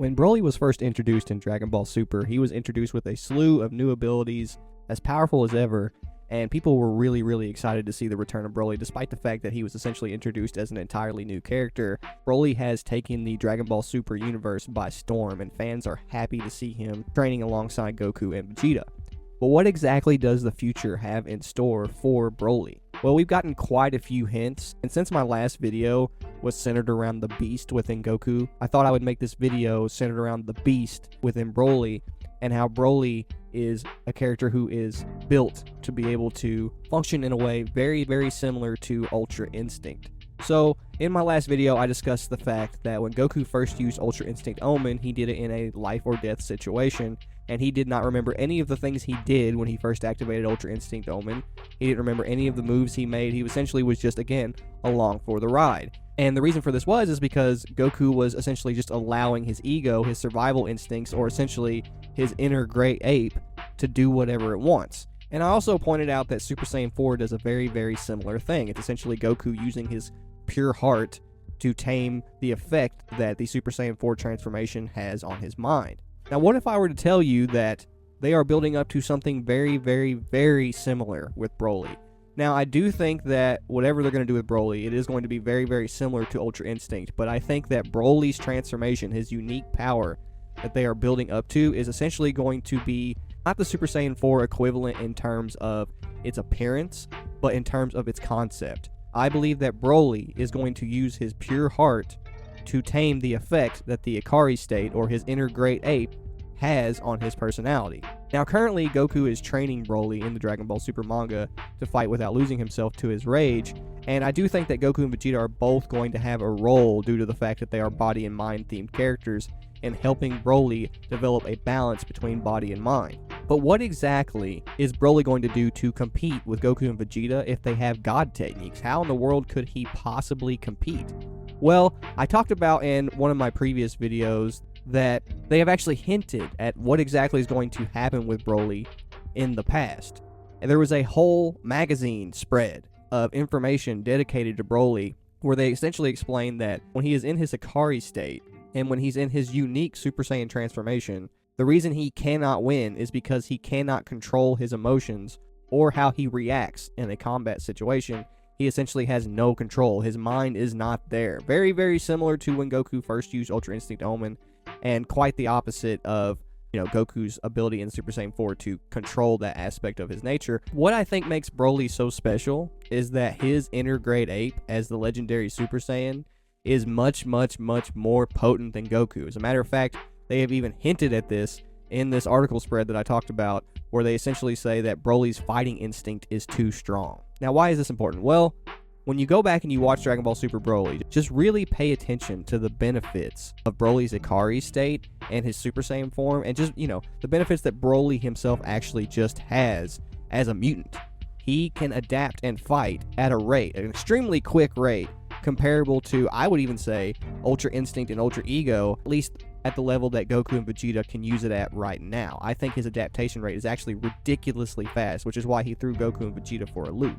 When Broly was first introduced in Dragon Ball Super, he was introduced with a slew of new abilities, as powerful as ever, and people were really excited to see the return of Broly, despite the fact that he was essentially introduced as an entirely new character. Broly has taken the Dragon Ball Super universe by storm, and fans are happy to see him training alongside Goku and Vegeta. But what exactly does the future have in store for Broly? Well, we've gotten quite a few hints, and since my last video was centered around the Beast within Goku, I thought I would make this video centered around the Beast within Broly, and how Broly is a character who is built to be able to function in a way very similar to Ultra Instinct. So, in my last video, I discussed the fact that when Goku first used Ultra Instinct Omen, he did it in a life or death situation, and he did not remember any of the things he did when he first activated Ultra Instinct Omen. He didn't remember any of the moves he made. He essentially was just, again, along for the ride. And the reason for this is because Goku was essentially just allowing his ego, his survival instincts, or essentially his inner great ape, to do whatever it wants. And I also pointed out that Super Saiyan 4 does a very similar thing. It's essentially Goku using his pure heart to tame the effect that the Super Saiyan 4 transformation has on his mind. Now, what if I were to tell you that they are building up to something very similar with Broly? Now, I do think that whatever they're going to do with Broly, it is going to be very similar to Ultra Instinct, but I think that Broly's transformation, his unique power that they are building up to, is essentially going to be not the Super Saiyan 4 equivalent in terms of its appearance, but in terms of its concept. I believe that Broly is going to use his pure heart to tame the effect that the Ikari state, or his inner great ape, has on his personality. Now, currently, Goku is training Broly in the Dragon Ball Super manga to fight without losing himself to his rage, and I do think that Goku and Vegeta are both going to have a role due to the fact that they are body and mind themed characters in helping Broly develop a balance between body and mind. But what exactly is Broly going to do to compete with Goku and Vegeta if they have God techniques? How in the world could he possibly compete? Well, I talked about in one of my previous videos that they have actually hinted at what exactly is going to happen with Broly in the past. And there was a whole magazine spread of information dedicated to Broly where they essentially explained that when he is in his Ikari state and when he's in his unique Super Saiyan transformation, the reason he cannot win is because he cannot control his emotions or how he reacts in a combat situation. He essentially has no control. His mind is not there. Very similar to when Goku first used Ultra Instinct Omen, and quite the opposite of, Goku's ability in Super Saiyan 4 to control that aspect of his nature. What I think makes Broly so special is that his inner great ape as the legendary Super Saiyan is much more potent than Goku. As a matter of fact, they have even hinted at this in this article spread that I talked about, where they essentially say that Broly's fighting instinct is too strong. Now, why is this important? Well, when you go back and you watch Dragon Ball Super Broly, just really pay attention to the benefits of Broly's Ikari state and his Super Saiyan form, and just, the benefits that Broly himself actually just has as a mutant. He can adapt and fight at an extremely quick rate, comparable to, I would even say, Ultra Instinct and Ultra Ego, at least at the level that Goku and Vegeta can use it at right now. I think his adaptation rate is actually ridiculously fast, which is why he threw Goku and Vegeta for a loop.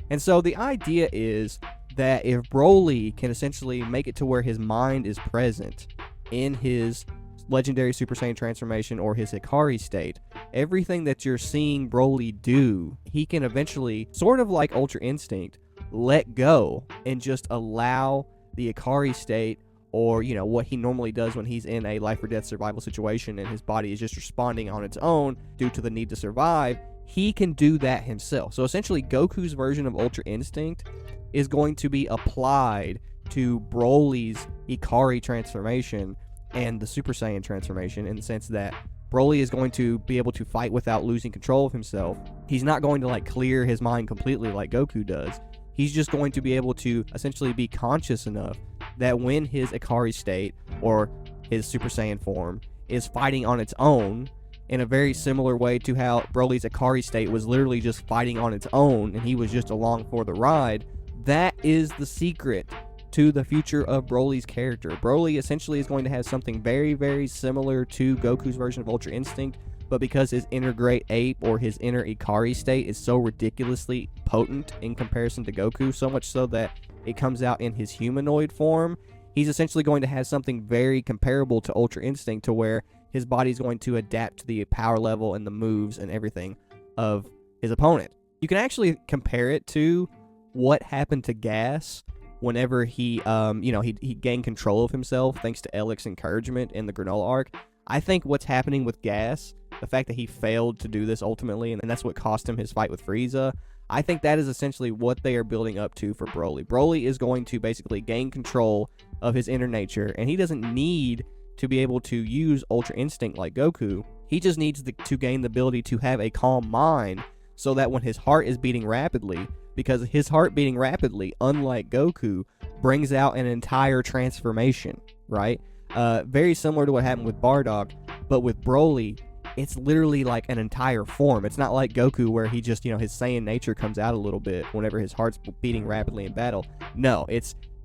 And so the idea is that if Broly can essentially make it to where his mind is present in his legendary Super Saiyan transformation or his Ikari state, everything that you're seeing Broly do, he can eventually, sort of like Ultra Instinct, let go and just allow the Ikari state, or what he normally does when he's in a life or death survival situation and his body is just responding on its own due to the need to survive. He can do that himself. So essentially, Goku's version of Ultra Instinct is going to be applied to Broly's Ikari transformation and the Super Saiyan transformation, in the sense that Broly is going to be able to fight without losing control of himself. He's not going to clear his mind completely like Goku does. He's just going to be able to essentially be conscious enough that when his Ikari state or his Super Saiyan form is fighting on its own, in a very similar way to how Broly's Ikari state was literally just fighting on its own and he was just along for the ride, that is the secret to the future of Broly's character. Broly essentially is going to have something very similar to Goku's version of Ultra Instinct, but because his inner great ape or his inner Ikari state is so ridiculously potent in comparison to Goku, so much so that it comes out in his humanoid form, he's essentially going to have something very comparable to Ultra Instinct, to where his body's going to adapt to the power level and the moves and everything of his opponent. You can actually compare it to what happened to Gas whenever he gained control of himself thanks to Ellic's encouragement in the Granola arc. I think what's happening with Gas, the fact that he failed to do this ultimately, and that's what cost him his fight with Frieza, I think that is essentially what they are building up to for Broly. Broly is going to basically gain control of his inner nature, and he doesn't need to be able to use Ultra Instinct like Goku. He just needs to gain the ability to have a calm mind, so that when his heart is beating rapidly, because his heart beating rapidly, unlike Goku, brings out an entire transformation, right? Very similar to what happened with Bardock, but with Broly, it's literally like an entire form. It's not like Goku where he just, his Saiyan nature comes out a little bit whenever his heart's beating rapidly in battle. No,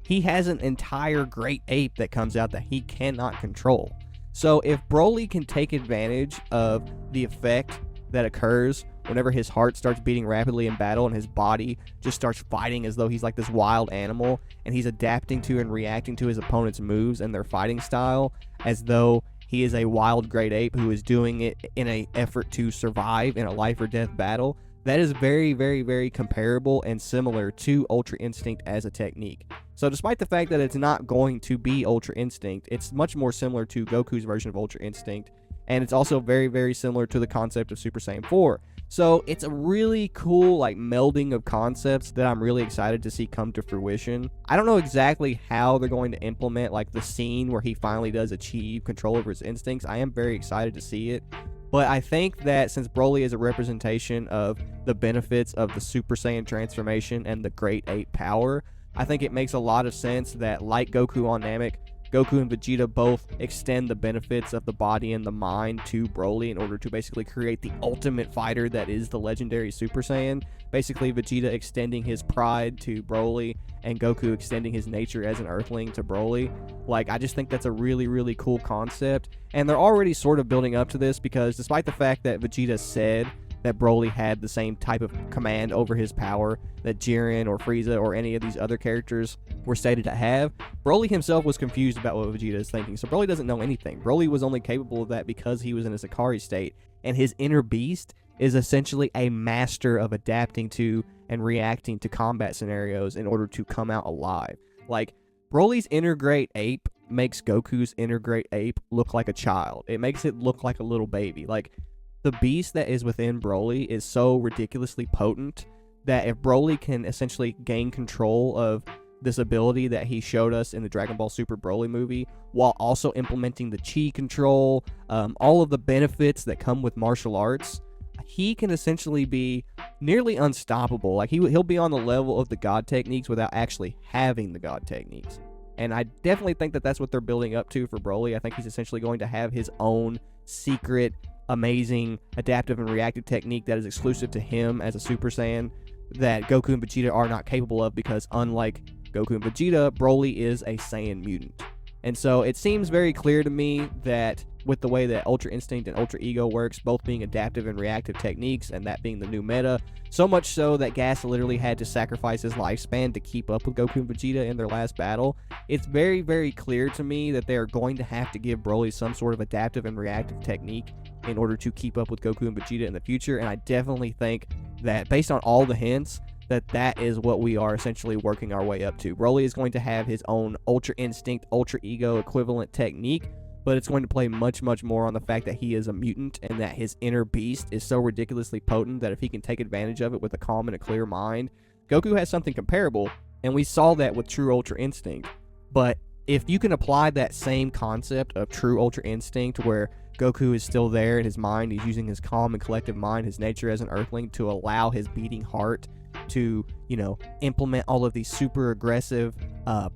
he has an entire great ape that comes out that he cannot control. So if Broly can take advantage of the effect that occurs whenever his heart starts beating rapidly in battle and his body just starts fighting as though he's like this wild animal, and he's adapting to and reacting to his opponent's moves and their fighting style as though he is a wild great ape who is doing it in an effort to survive in a life or death battle, that is very, very, very comparable and similar to Ultra Instinct as a technique. So despite the fact that it's not going to be Ultra Instinct, it's much more similar to Goku's version of Ultra Instinct, and it's also very, very similar to the concept of Super Saiyan 4. So it's a really cool melding of concepts that I'm really excited to see come to fruition. I don't know exactly how they're going to implement the scene where he finally does achieve control over his instincts. I am very excited to see it. But I think that since Broly is a representation of the benefits of the Super Saiyan transformation and the Great Ape power, I think it makes a lot of sense that, like Goku on Namek, Goku and Vegeta both extend the benefits of the body and the mind to Broly in order to basically create the ultimate fighter that is the legendary Super Saiyan. Basically, Vegeta extending his pride to Broly and Goku extending his nature as an Earthling to Broly. I just think that's a really, really cool concept. And they're already sort of building up to this because despite the fact that Vegeta said that Broly had the same type of command over his power that Jiren or Frieza or any of these other characters were stated to have, Broly himself was confused about what Vegeta is thinking. So Broly doesn't know anything. Broly was only capable of that because he was in a Sakari state, and his inner beast is essentially a master of adapting to and reacting to combat scenarios in order to come out alive. Broly's inner great ape makes Goku's inner great ape look like a child. It makes it look like a little baby. The beast that is within Broly is so ridiculously potent that if Broly can essentially gain control of this ability that he showed us in the Dragon Ball Super Broly movie, while also implementing the chi control, all of the benefits that come with martial arts, he can essentially be nearly unstoppable. He'll be on the level of the God techniques without actually having the God techniques. And I definitely think that that's what they're building up to for Broly. I think he's essentially going to have his own secret, amazing adaptive and reactive technique that is exclusive to him as a Super Saiyan that Goku and Vegeta are not capable of, because unlike Goku and Vegeta, Broly is a Saiyan mutant. And so it seems very clear to me that with the way that Ultra Instinct and Ultra Ego works, both being adaptive and reactive techniques, and that being the new meta, so much so that Gas literally had to sacrifice his lifespan to keep up with Goku and Vegeta in their last battle, it's very, very clear to me that they are going to have to give Broly some sort of adaptive and reactive technique in order to keep up with Goku and Vegeta in the future. And I definitely think that based on all the hints, that is what we are essentially working our way up to. Broly is going to have his own Ultra Instinct, Ultra Ego equivalent technique, but it's going to play much, much more on the fact that he is a mutant and that his inner beast is so ridiculously potent that if he can take advantage of it with a calm and a clear mind, Goku has something comparable, and we saw that with True Ultra Instinct. But if you can apply that same concept of True Ultra Instinct where Goku is still there in his mind, he's using his calm and collective mind, his nature as an Earthling, to allow his beating heart to, implement all of these super aggressive,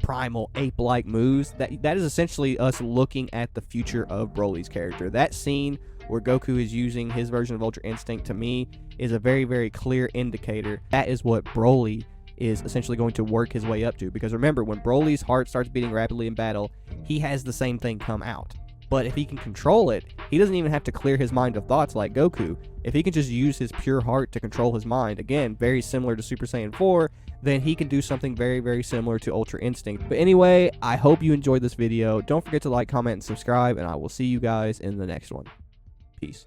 primal, ape-like moves. That is essentially us looking at the future of Broly's character. That scene where Goku is using his version of Ultra Instinct, to me, is a very, very clear indicator. That is what Broly is essentially going to work his way up to. Because remember, when Broly's heart starts beating rapidly in battle, he has the same thing come out. But if he can control it, he doesn't even have to clear his mind of thoughts like Goku. If he can just use his pure heart to control his mind, again, very similar to Super Saiyan 4, then he can do something very, very similar to Ultra Instinct. But anyway, I hope you enjoyed this video. Don't forget to like, comment, and subscribe, and I will see you guys in the next one. Peace.